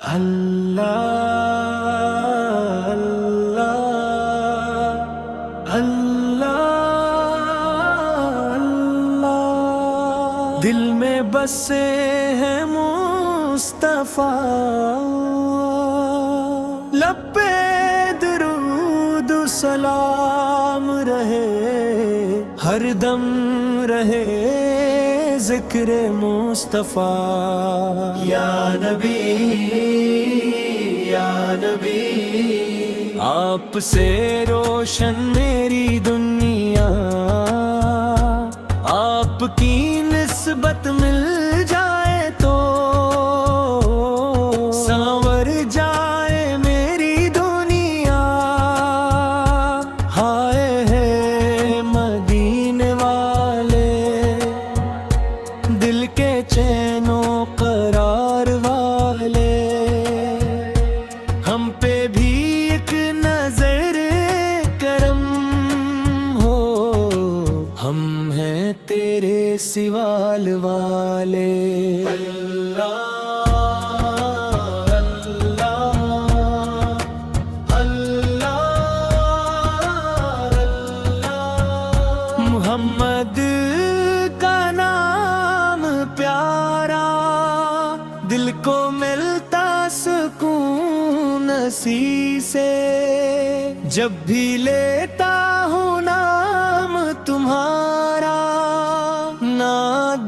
اللہ اللہ اللہ اللہ، دل میں بسے ہیں مصطفیٰ، لب پہ درود و سلام رہے، ہر دم رہے ذکر مصطفیٰ۔ یا نبی یا نبی، آپ سے روشن میری دنیا، آپ کی نسبت مل جائے تو سنور جائے میری دنیا۔ ہائے ہے مدینے والے، دل کے چین و قرار والے، ہم پہ بھی ایک نظر کرم ہو، ہم ہیں تیرے سوال والے۔ اللہ اللہ اللہ، محمد کا نام پیارا، دل کو ملتا سکون اسی سے، جب بھی لیتا ہوں نام تمہارا۔ نہ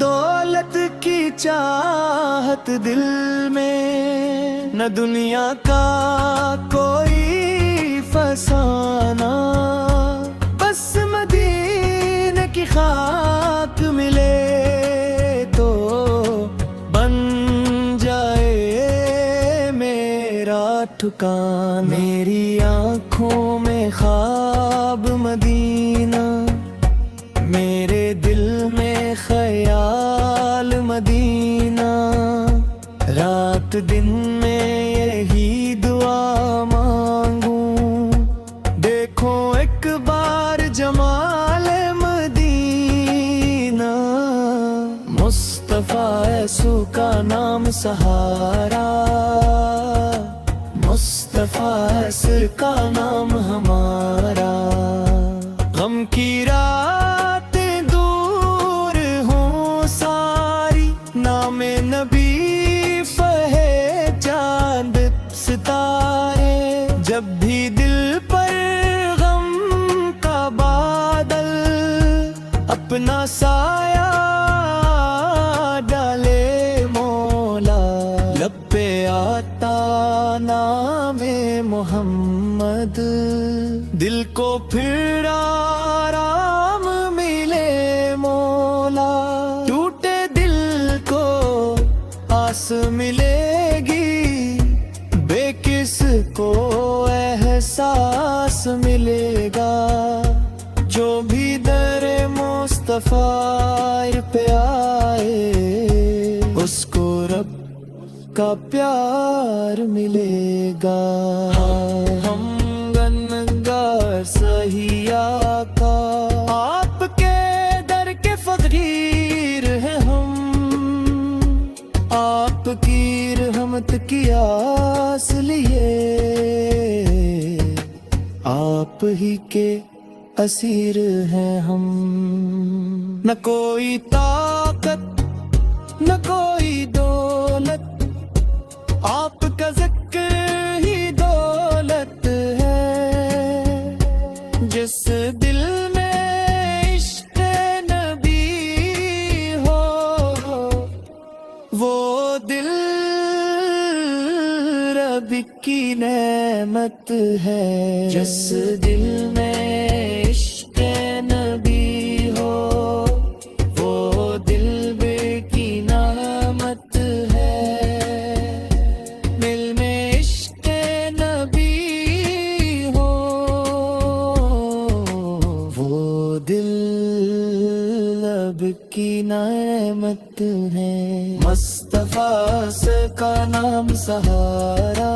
دولت کی چاہت دل میں، نہ دنیا کا کوئی فسانہ، بس مدینے کی خاک ملے تو بن جائے میرا ٹھکانہ۔ میری آنکھوں میں خواب مدینہ، میرے دل میں خیال مدینہ، رات دن میں یہی دعا مانگوں، دیکھو ایک بار جمال مدینہ۔ مصطفیٰ یسوع کا نام سہارا، مصطفیٰ یسوع کا نام ہمارا۔ غم کی راتیں دور ہوں ساری، نام نبی فہے چاند ستارے، جب بھی دل پر غم کا بادل اپنا سایہ ڈالے مولا، لب پہ آتا نام محمد، دل کو پھر آرام ملے مولا۔ ٹوٹے دل کو آس ملے گی، بے کس کو احساس ملے گا، جو بھی در مصطفیٰ پہ آئے اس کو رب کا پیار ملے گا۔ ہم گنگار سہی آقا، آپ کے در کے فقیر ہیں ہم، آپ کی رحمت کی آس لیے، آپ ہی کے اسیر ہیں ہم۔ نہ کوئی طاقت نہ کوئی دولت، آپ کا ذکر ہی دولت ہے، جس دل میں عشق نبی ہو، وہ دل رب کی نعمت ہے۔ جس دل میں عشق نبی ہو، وہ دل بے کی نعمت ہے۔ دل میں عشق نبی ہو، وہ دل رب کی نعمت ہے۔ مصطفیٰ کا نام سہارا،